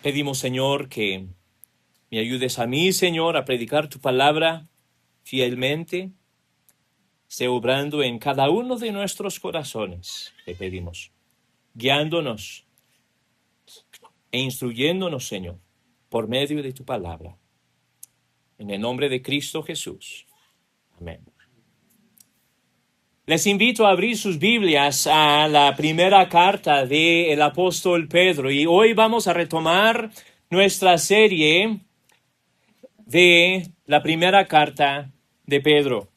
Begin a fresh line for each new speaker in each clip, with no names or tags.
Pedimos, Señor, que me ayudes a mí, Señor, a predicar tu palabra fielmente, esté obrando en cada uno de nuestros corazones, te pedimos, guiándonos e instruyéndonos, Señor, por medio de tu palabra. En el nombre de Cristo Jesús. Amén. Les invito a abrir sus Biblias a la primera carta del apóstol Pedro y hoy vamos a retomar nuestra serie de la primera carta de Pedro.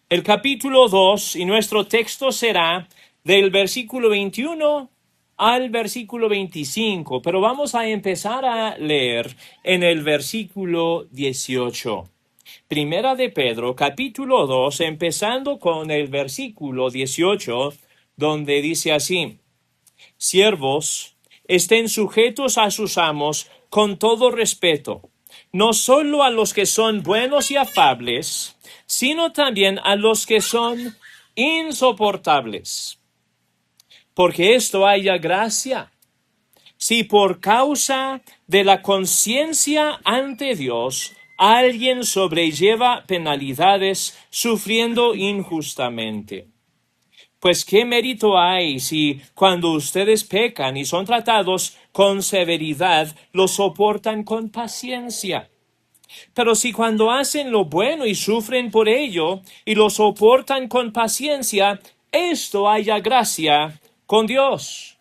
El capítulo 2 y nuestro texto será del versículo 21 al versículo 25, pero vamos a empezar a leer en el versículo 18. Primera de Pedro, capítulo 2, empezando con el versículo 18, donde dice así: Siervos, estén sujetos a sus amos con todo respeto, no solo a los que son buenos y afables, sino también a los que son insoportables. Porque esto haya gracia, si por causa de la conciencia ante Dios alguien sobrelleva penalidades sufriendo injustamente. Pues ¿qué mérito hay si cuando ustedes pecan y son tratados con severidad, lo soportan con paciencia? Pero si cuando hacen lo bueno y sufren por ello y lo soportan con paciencia, esto haya gracia con Dios.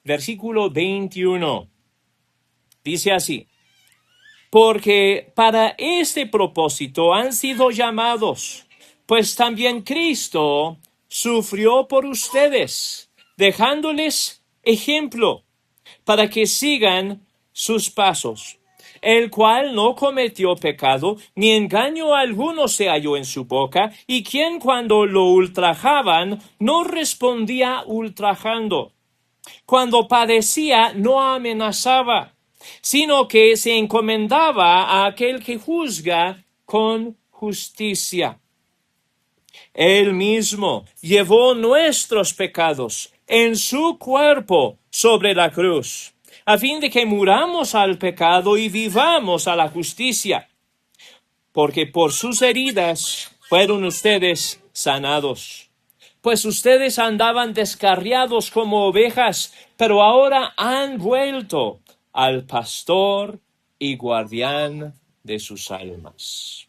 Versículo 21. Dice así: Porque para este propósito han sido llamados, pues también Cristo sufrió por ustedes, dejándoles ejemplo, para que sigan sus pasos, el cual no cometió pecado, ni engaño alguno se halló en su boca, y quien cuando lo ultrajaban no respondía ultrajando. Cuando padecía no amenazaba, sino que se encomendaba a aquel que juzga con justicia. Él mismo llevó nuestros pecados en su cuerpo sobre la cruz, a fin de que muramos al pecado y vivamos a la justicia. Porque por sus heridas fueron ustedes sanados. Pues ustedes andaban descarriados como ovejas, pero ahora han vuelto al pastor y guardián de sus almas.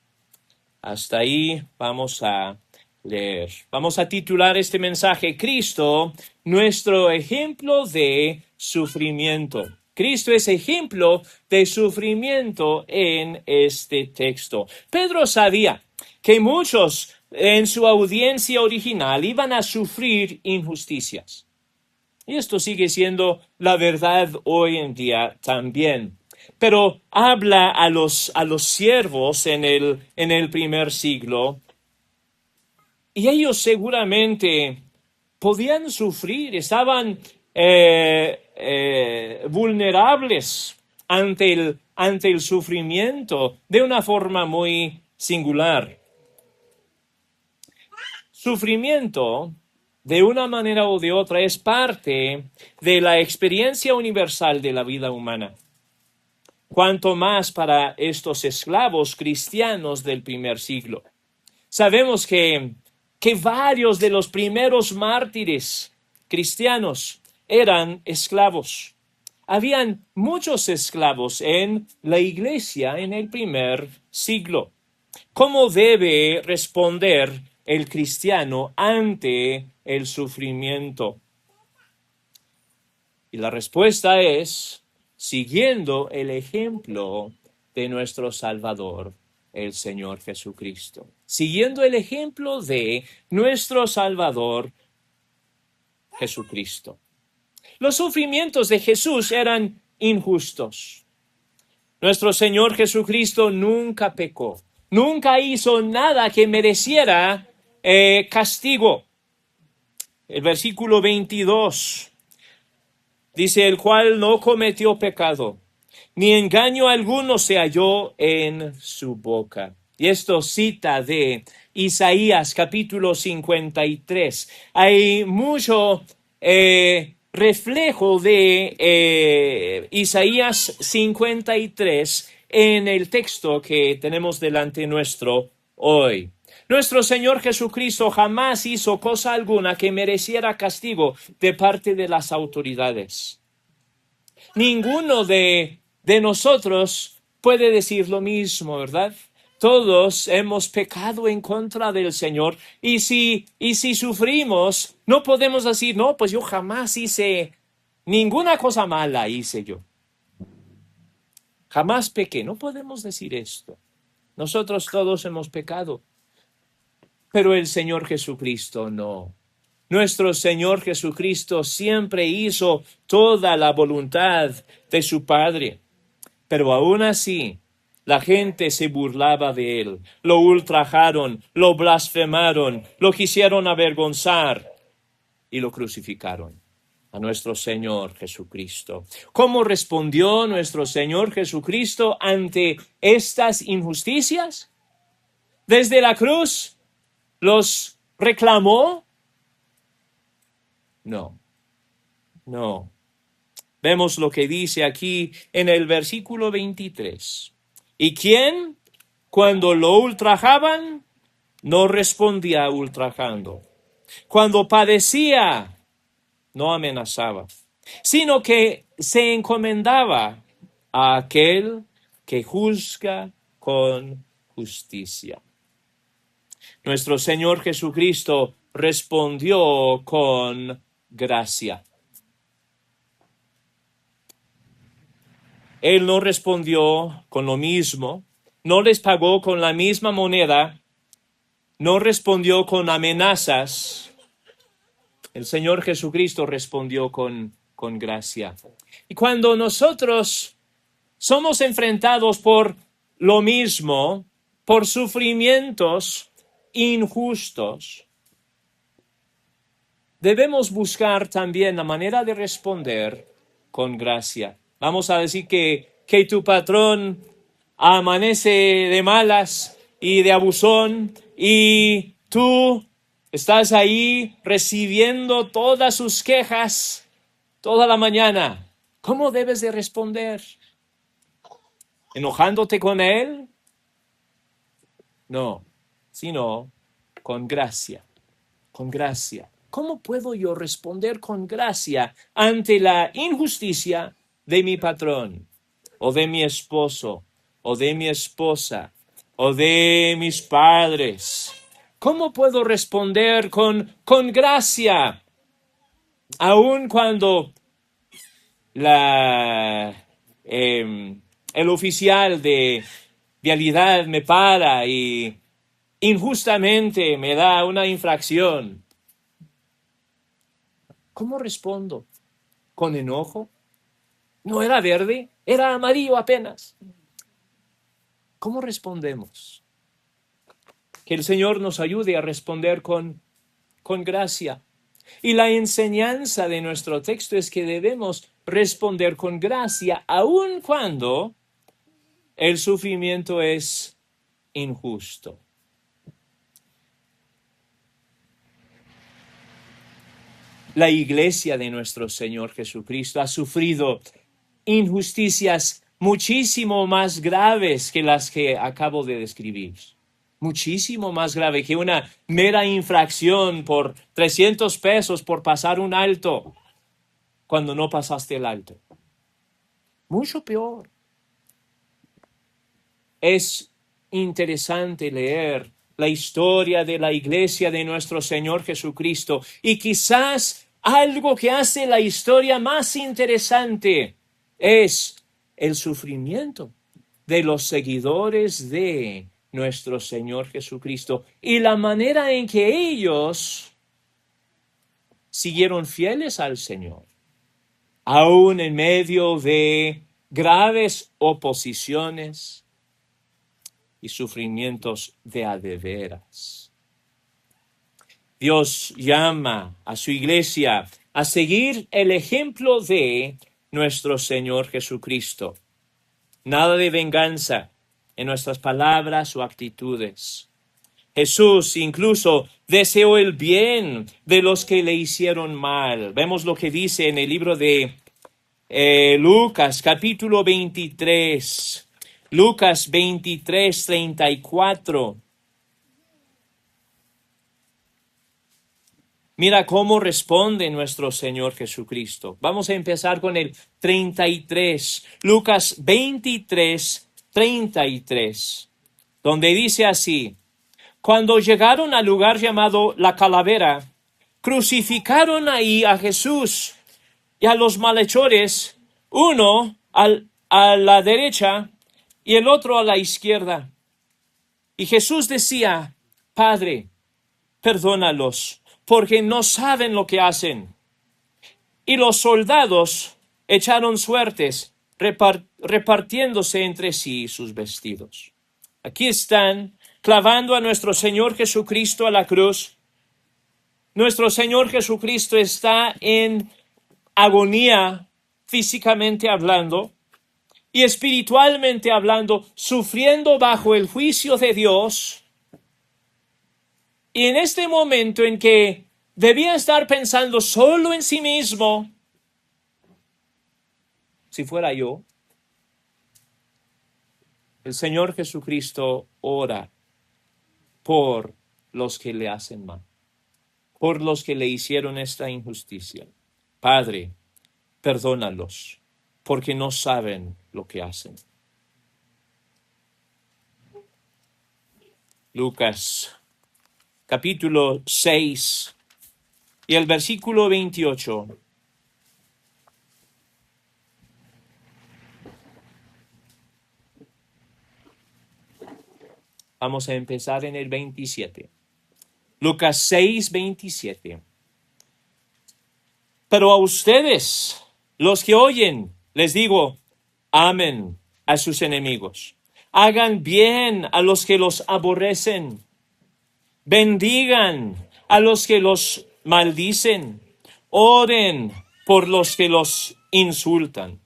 Hasta ahí vamos a leer. Vamos a titular este mensaje: Cristo, nuestro ejemplo de sufrimiento. Cristo es ejemplo de sufrimiento en este texto. Pedro sabía que muchos en su audiencia original iban a sufrir injusticias. Y esto sigue siendo la verdad hoy en día también. Pero habla a los siervos en el primer siglo, y ellos seguramente podían sufrir, estaban vulnerables ante el sufrimiento de una forma muy singular. Sufrimiento, de una manera o de otra, es parte de la experiencia universal de la vida humana. Cuanto más para estos esclavos cristianos del primer siglo. Sabemos que varios de los primeros mártires cristianos eran esclavos. Habían muchos esclavos en la iglesia en el primer siglo. ¿Cómo debe responder el cristiano ante el sufrimiento? Y la respuesta es siguiendo el ejemplo de nuestro Salvador, el Señor Jesucristo. Siguiendo el ejemplo de nuestro Salvador, Jesucristo. Los sufrimientos de Jesús eran injustos. Nuestro Señor Jesucristo nunca pecó. Nunca hizo nada que mereciera castigo. El versículo 22 dice: el cual no cometió pecado, ni engaño alguno se halló en su boca. Y esto cita de Isaías capítulo 53. Hay mucho reflejo de Isaías 53 en el texto que tenemos delante nuestro hoy. Nuestro Señor Jesucristo jamás hizo cosa alguna que mereciera castigo de parte de las autoridades. Ninguno de nosotros puede decir lo mismo, ¿verdad? Todos hemos pecado en contra del Señor y si sufrimos, no podemos decir, no, pues yo jamás hice ninguna cosa mala hice yo. Jamás pequé. No podemos decir esto. Nosotros todos hemos pecado. Pero el Señor Jesucristo no. Nuestro Señor Jesucristo siempre hizo toda la voluntad de su Padre. Pero aún así, la gente se burlaba de él, lo ultrajaron, lo blasfemaron, lo quisieron avergonzar y lo crucificaron a nuestro Señor Jesucristo. ¿Cómo respondió nuestro Señor Jesucristo ante estas injusticias? Desde la cruz, ¿los reclamó? No. Vemos lo que dice aquí en el versículo 23. ¿Y quién, cuando lo ultrajaban, no respondía ultrajando? Cuando padecía, no amenazaba, sino que se encomendaba a aquel que juzga con justicia. Nuestro Señor Jesucristo respondió con gracia. Él no respondió con lo mismo, no les pagó con la misma moneda, no respondió con amenazas. El Señor Jesucristo respondió con gracia. Y cuando nosotros somos enfrentados por lo mismo, por sufrimientos injustos, debemos buscar también la manera de responder con gracia. Vamos a decir que tu patrón amanece de malas y de abusón y tú estás ahí recibiendo todas sus quejas toda la mañana. ¿Cómo debes de responder? ¿Enojándote con él? No, sino con gracia, con gracia. ¿Cómo puedo yo responder con gracia ante la injusticia de mi patrón, o de mi esposo, o de mi esposa, o de mis padres? ¿Cómo puedo responder con gracia, aun cuando el oficial de vialidad me para y injustamente me da una infracción? ¿Cómo respondo? ¿Con enojo? No era verde, era amarillo apenas. ¿Cómo respondemos? Que el Señor nos ayude a responder con gracia. Y la enseñanza de nuestro texto es que debemos responder con gracia aun cuando el sufrimiento es injusto. La iglesia de nuestro Señor Jesucristo ha sufrido injusticias muchísimo más graves que las que acabo de describir. Muchísimo más grave que una mera infracción por 300 pesos por pasar un alto cuando no pasaste el alto. Mucho peor. Es interesante leer la historia de la iglesia de nuestro Señor Jesucristo y quizás algo que hace la historia más interesante es el sufrimiento de los seguidores de nuestro Señor Jesucristo y la manera en que ellos siguieron fieles al Señor, aún en medio de graves oposiciones y sufrimientos de a de veras. Dios llama a su iglesia a seguir el ejemplo de nuestro Señor Jesucristo. Nada de venganza en nuestras palabras o actitudes. Jesús incluso deseó el bien de los que le hicieron mal. Vemos lo que dice en el libro de Lucas, capítulo 23. Lucas 23, 34. Mira cómo responde nuestro Señor Jesucristo. Vamos a empezar con el 33. Lucas 23, 33. Donde dice así: Cuando llegaron al lugar llamado La Calavera, crucificaron ahí a Jesús y a los malhechores, uno a la derecha y el otro a la izquierda. Y Jesús decía: Padre, perdónalos, porque no saben lo que hacen. Y los soldados echaron suertes, repartiéndose entre sí sus vestidos. Aquí están clavando a nuestro Señor Jesucristo a la cruz. Nuestro Señor Jesucristo está en agonía, físicamente hablando, y espiritualmente hablando, sufriendo bajo el juicio de Dios. Y en este momento en que debía estar pensando solo en sí mismo, si fuera yo, el Señor Jesucristo ora por los que le hacen mal, por los que le hicieron esta injusticia. Padre, perdónalos, porque no saben lo que hacen. Lucas, capítulo 6 y el versículo 28. Vamos a empezar en el 27. Lucas 6, 27. Pero a ustedes, los que oyen, les digo, amen a sus enemigos. Hagan bien a los que los aborrecen. Bendigan a los que los maldicen. Oren por los que los insultan.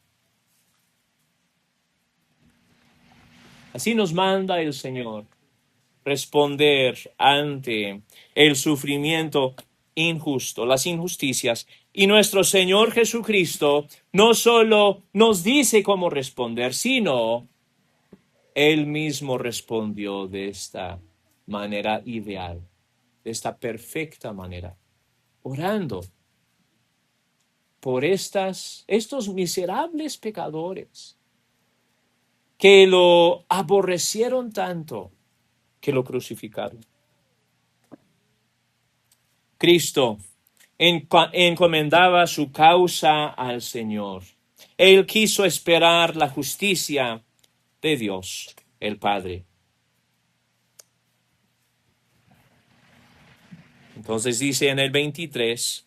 Así nos manda el Señor responder ante el sufrimiento injusto, las injusticias. Y nuestro Señor Jesucristo no solo nos dice cómo responder, sino Él mismo respondió de esta manera ideal, de esta perfecta manera, orando por estos miserables pecadores que lo aborrecieron tanto que lo crucificaron. Cristo encomendaba su causa al Señor. Él quiso esperar la justicia de Dios, el Padre. Entonces dice en el 23,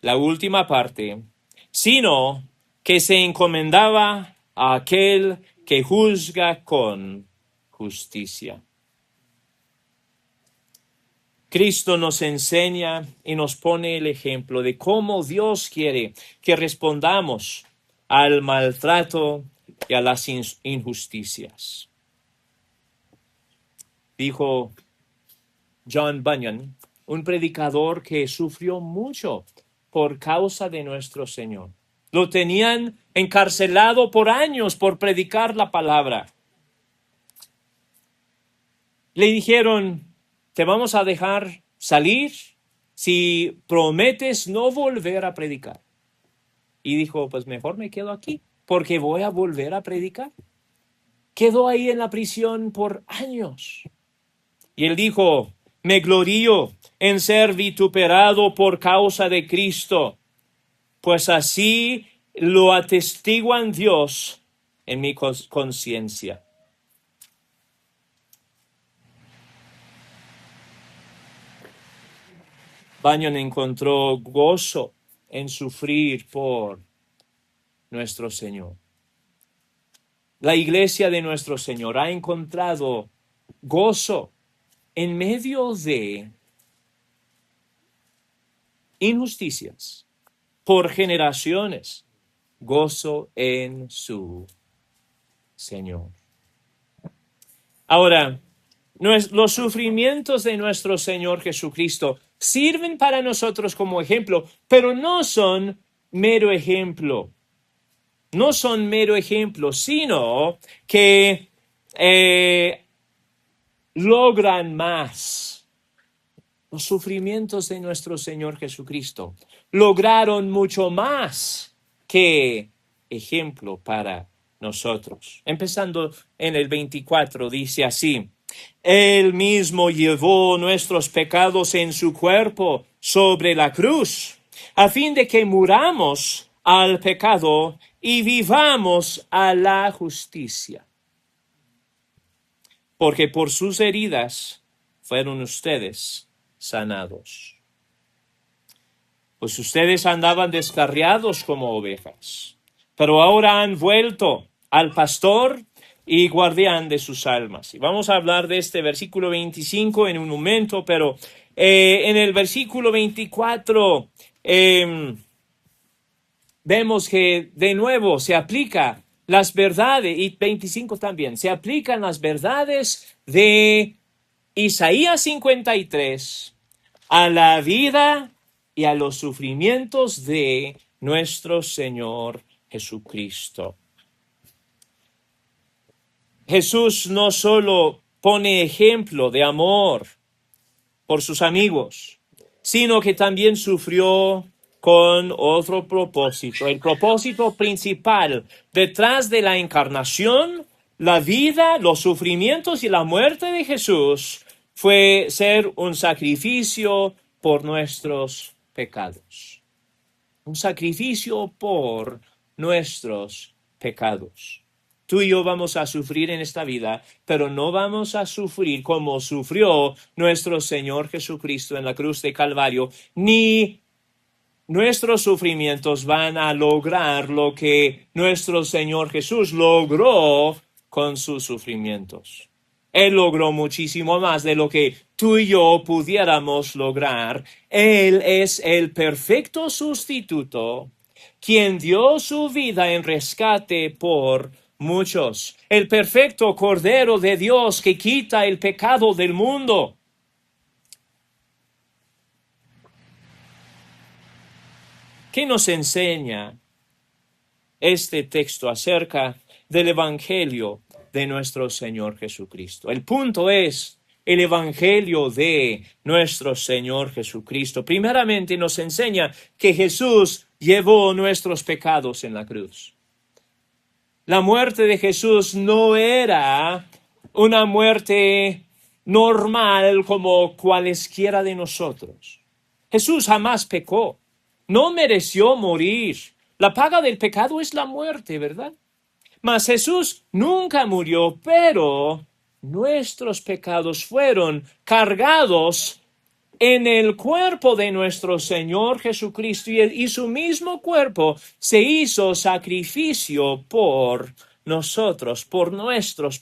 la última parte, sino que se encomendaba a aquel que juzga con justicia. Cristo nos enseña y nos pone el ejemplo de cómo Dios quiere que respondamos al maltrato y a las injusticias. Dijo John Bunyan, un predicador que sufrió mucho por causa de nuestro Señor. Lo tenían encarcelado por años por predicar la palabra. Le dijeron, te vamos a dejar salir si prometes no volver a predicar. Y dijo, pues mejor me quedo aquí, porque voy a volver a predicar. Quedó ahí en la prisión por años. Y él dijo, me glorío en ser vituperado por causa de Cristo, pues así lo atestiguan Dios en mi conciencia. Bunyan encontró gozo en sufrir por nuestro Señor. La iglesia de nuestro Señor ha encontrado gozo en medio de injusticias por generaciones, gozo en su Señor. Ahora, Los sufrimientos de nuestro Señor Jesucristo sirven para nosotros como ejemplo, pero no son mero ejemplo. No son mero ejemplo, sino que logran más. Los sufrimientos de nuestro Señor Jesucristo lograron mucho más que ejemplo para nosotros. Empezando en el 24, dice así: Él mismo llevó nuestros pecados en su cuerpo sobre la cruz, a fin de que muramos al pecado y vivamos a la justicia. Porque por sus heridas fueron ustedes sanados. Pues ustedes andaban descarriados como ovejas, pero ahora han vuelto al pastor y guardián de sus almas. Y vamos a hablar de este versículo 25 en un momento, pero en el versículo 24 vemos que de nuevo se aplica las verdades, y 25 también, se aplican las verdades de Isaías 53 a la vida y a los sufrimientos de nuestro Señor Jesucristo. Jesús no solo pone ejemplo de amor por sus amigos, sino que también sufrió con otro propósito. El propósito principal detrás de la encarnación, la vida, los sufrimientos y la muerte de Jesús fue ser un sacrificio por nuestros pecados. Un sacrificio por nuestros pecados. Tú y yo vamos a sufrir en esta vida, pero no vamos a sufrir como sufrió nuestro Señor Jesucristo en la cruz de Calvario, ni nuestros sufrimientos van a lograr lo que nuestro Señor Jesús logró con sus sufrimientos. Él logró muchísimo más de lo que tú y yo pudiéramos lograr. Él es el perfecto sustituto, quien dio su vida en rescate por muchos. El perfecto Cordero de Dios que quita el pecado del mundo. ¿Qué nos enseña este texto acerca del Evangelio de nuestro Señor Jesucristo? El punto es el Evangelio de nuestro Señor Jesucristo. Primeramente nos enseña que Jesús llevó nuestros pecados en la cruz. La muerte de Jesús no era una muerte normal como cualesquiera de nosotros. Jesús jamás pecó. No mereció morir. La paga del pecado es la muerte, ¿verdad? Mas Jesús nunca murió, pero nuestros pecados fueron cargados en el cuerpo de nuestro Señor Jesucristo, y su mismo cuerpo se hizo sacrificio por nosotros, por nuestros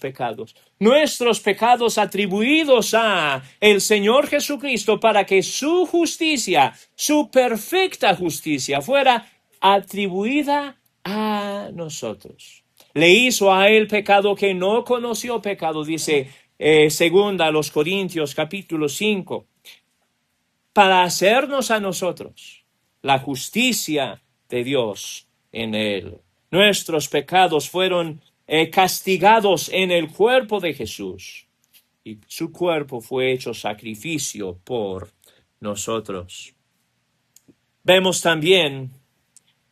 pecados atribuidos a el Señor Jesucristo, para que su justicia, su perfecta justicia, fuera atribuida a nosotros. Le hizo a él pecado que no conoció pecado, dice segunda a los Corintios capítulo 5, para hacernos a nosotros la justicia de Dios en él. Nuestros pecados fueron castigados en el cuerpo de Jesús, y su cuerpo fue hecho sacrificio por nosotros. Vemos también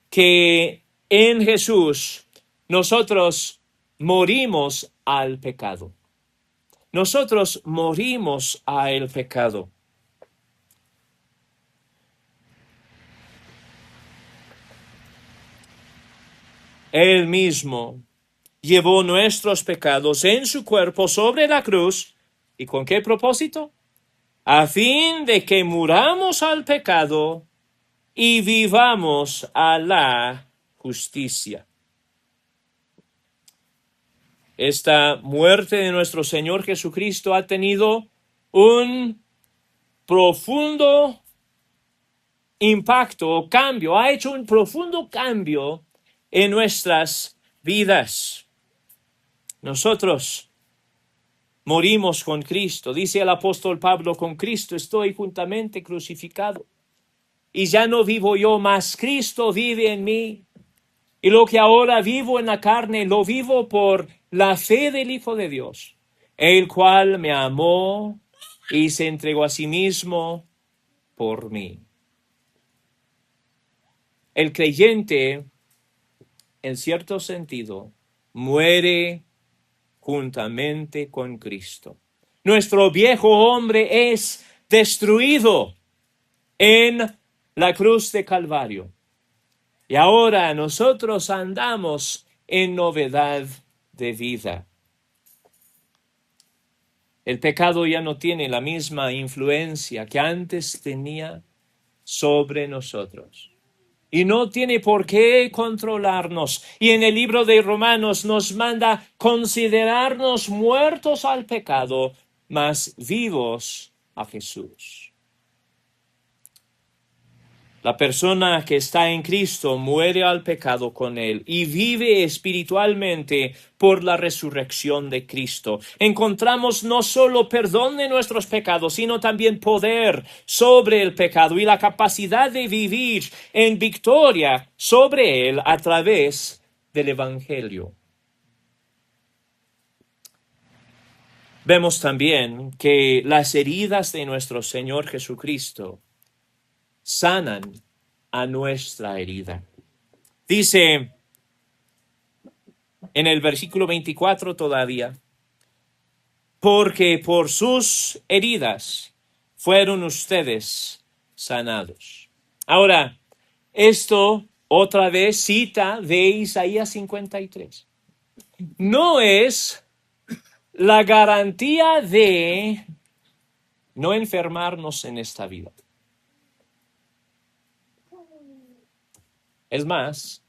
que en Jesús nosotros morimos al pecado. Nosotros morimos al pecado. Él mismo llevó nuestros pecados en su cuerpo sobre la cruz. ¿Y con qué propósito? A fin de que muramos al pecado y vivamos a la justicia. Esta muerte de nuestro Señor Jesucristo ha tenido un profundo impacto o cambio, ha hecho un profundo cambio en nuestras vidas. Nosotros morimos con Cristo. Dice el apóstol Pablo, con Cristo estoy juntamente crucificado. Y ya no vivo yo, mas Cristo vive en mí. Y lo que ahora vivo en la carne, lo vivo por la fe del Hijo de Dios, el cual me amó y se entregó a sí mismo por mí. El creyente, en cierto sentido, muere juntamente con Cristo. Nuestro viejo hombre es destruido en la cruz de Calvario. Y ahora nosotros andamos en novedad de vida. El pecado ya no tiene la misma influencia que antes tenía sobre nosotros. Y no tiene por qué controlarnos. Y en el libro de Romanos nos manda considerarnos muertos al pecado, mas vivos a Jesús. La persona que está en Cristo muere al pecado con Él y vive espiritualmente por la resurrección de Cristo. Encontramos no solo perdón de nuestros pecados, sino también poder sobre el pecado y la capacidad de vivir en victoria sobre él a través del Evangelio. Vemos también que las heridas de nuestro Señor Jesucristo sanan a nuestra herida. Dice en el versículo 24 todavía, porque por sus heridas fueron ustedes sanados. Ahora, esto otra vez cita de Isaías 53. No es la garantía de no enfermarnos en esta vida. Es más,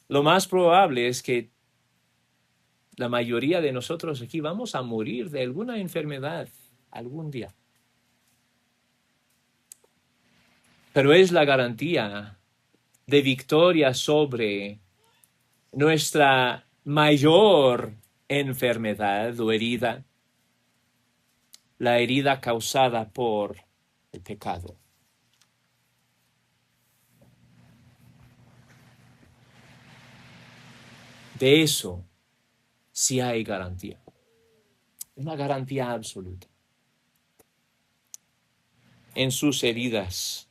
lo más probable es que la mayoría de nosotros aquí vamos a morir de alguna enfermedad algún día. Pero es la garantía de victoria sobre nuestra mayor enfermedad o herida, la herida causada por el pecado. De eso sí hay garantía. Una garantía absoluta. En sus heridas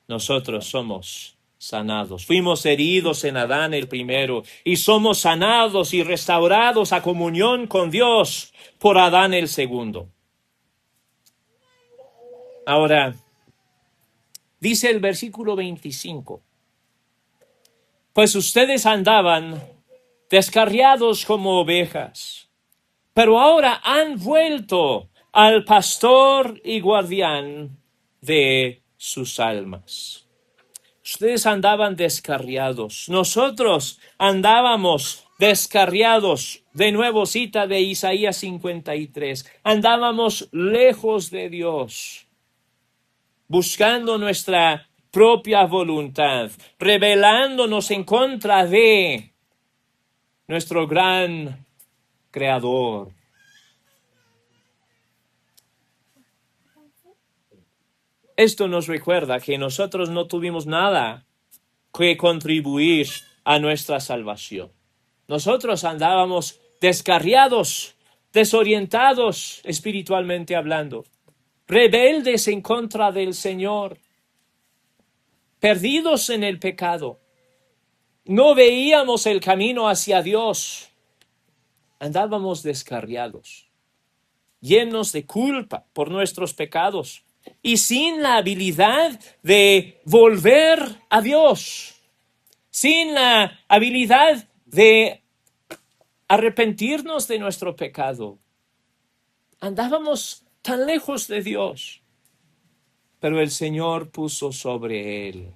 nosotros somos sanados. Fuimos heridos en Adán el primero y somos sanados y restaurados a comunión con Dios por Adán el segundo. Ahora, dice el versículo 25, pues ustedes andaban descarriados como ovejas, pero ahora han vuelto al pastor y guardián de sus almas. Ustedes andaban descarriados, nosotros andábamos descarriados. De nuevo cita de Isaías 53. Andábamos lejos de Dios, buscando nuestra propia voluntad, rebelándonos en contra de nuestro gran Creador. Esto nos recuerda que nosotros no tuvimos nada que contribuir a nuestra salvación. Nosotros andábamos descarriados, desorientados espiritualmente hablando, rebeldes en contra del Señor, perdidos en el pecado. No veíamos el camino hacia Dios. Andábamos descarriados, llenos de culpa por nuestros pecados y sin la habilidad de volver a Dios, sin la habilidad de arrepentirnos de nuestro pecado. Andábamos tan lejos de Dios, pero el Señor puso sobre él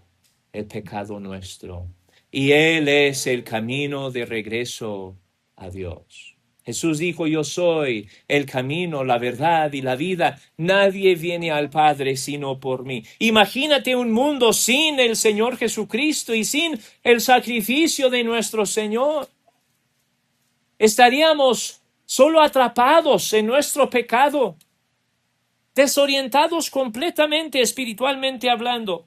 el pecado nuestro. Y Él es el camino de regreso a Dios. Jesús dijo, yo soy el camino, la verdad y la vida. Nadie viene al Padre sino por mí. Imagínate un mundo sin el Señor Jesucristo y sin el sacrificio de nuestro Señor. Estaríamos solo atrapados en nuestro pecado, desorientados completamente espiritualmente hablando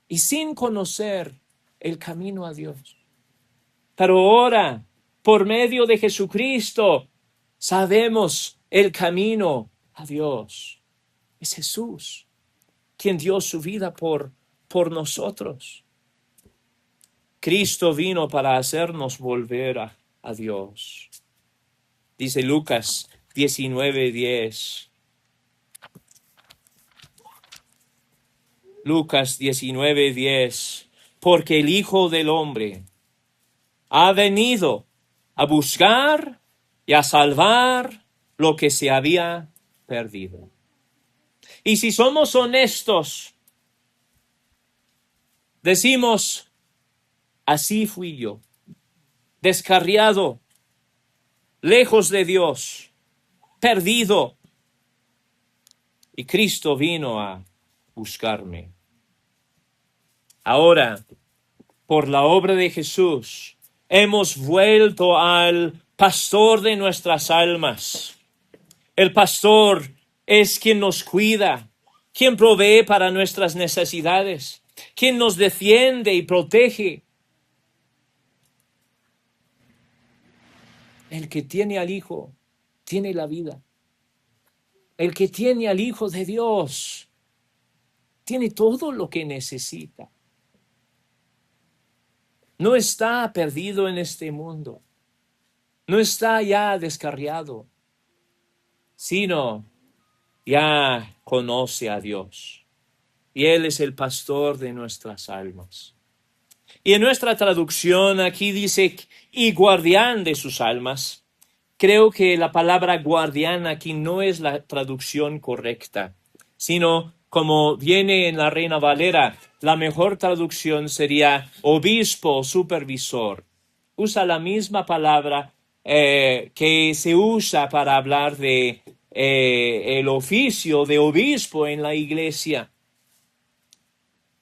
y sin conocer el camino a Dios. Pero ahora, por medio de Jesucristo, sabemos el camino a Dios. Es Jesús quien dio su vida por nosotros. Cristo vino para hacernos volver a Dios. Dice Lucas 19:10. Lucas 19:10. Porque el Hijo del Hombre ha venido a buscar y a salvar lo que se había perdido. Y si somos honestos, decimos, así fui yo, descarriado, lejos de Dios, perdido. Y Cristo vino a buscarme. Ahora, por la obra de Jesús, hemos vuelto al pastor de nuestras almas. El pastor es quien nos cuida, quien provee para nuestras necesidades, quien nos defiende y protege. El que tiene al Hijo, tiene la vida. El que tiene al Hijo de Dios, tiene todo lo que necesita. No está perdido en este mundo. No está ya descarriado, sino ya conoce a Dios. Y Él es el pastor de nuestras almas. Y en nuestra traducción aquí dice, y guardián de sus almas. Creo que la palabra guardián aquí no es la traducción correcta, sino como viene en la Reina Valera, la mejor traducción sería obispo o supervisor. Usa la misma palabra que se usa para hablar de el oficio de obispo en la iglesia.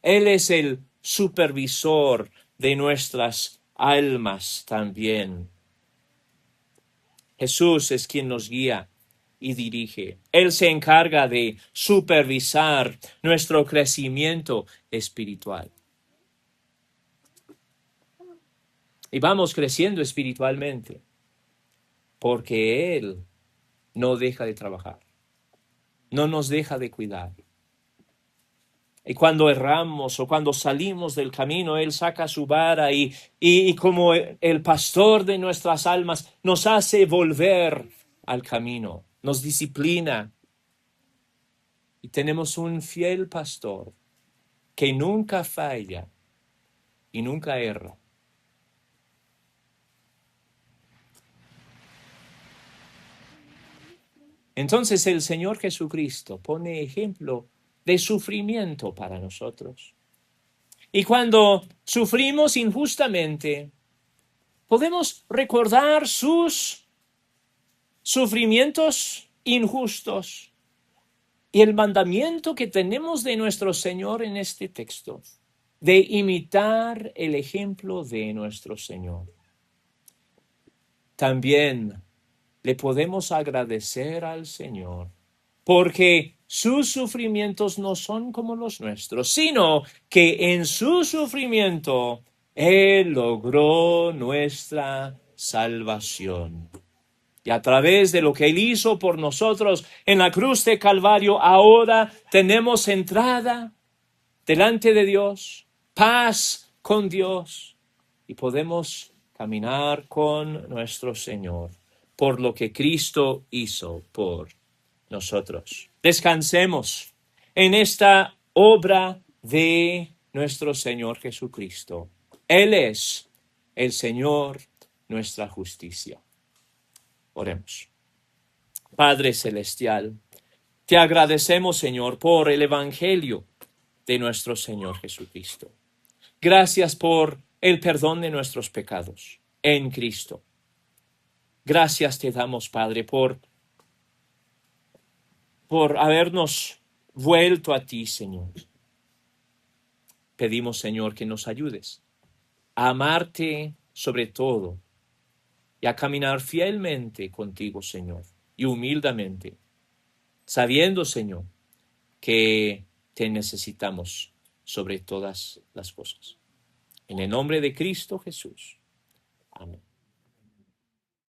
Él es el supervisor de nuestras almas también. Jesús es quien nos guía y dirige. Él se encarga de supervisar nuestro crecimiento espiritual. Y vamos creciendo espiritualmente porque Él no deja de trabajar, no nos deja de cuidar. Y cuando erramos o cuando salimos del camino, Él saca su vara y como el pastor de nuestras almas nos hace volver al camino, nos disciplina. Y tenemos un fiel pastor que nunca falla y nunca erra. Entonces el Señor Jesucristo pone ejemplo de sufrimiento para nosotros. Y cuando sufrimos injustamente, podemos recordar sus sufrimientos injustos y el mandamiento que tenemos de nuestro Señor en este texto, de imitar el ejemplo de nuestro Señor. También le podemos agradecer al Señor porque sus sufrimientos no son como los nuestros, sino que en su sufrimiento Él logró nuestra salvación. Y a través de lo que Él hizo por nosotros en la cruz de Calvario, ahora tenemos entrada delante de Dios, paz con Dios, y podemos caminar con nuestro Señor por lo que Cristo hizo por nosotros. Descansemos en esta obra de nuestro Señor Jesucristo. Él es el Señor, nuestra justicia. Oremos. Padre Celestial, te agradecemos, Señor, por el Evangelio de nuestro Señor Jesucristo. Gracias por el perdón de nuestros pecados en Cristo. Gracias te damos, Padre, por habernos vuelto a ti, Señor. Pedimos, Señor, que nos ayudes a amarte sobre todo y a caminar fielmente contigo, Señor, y humildemente, sabiendo, Señor, que te necesitamos sobre todas las cosas. En el nombre de Cristo Jesús.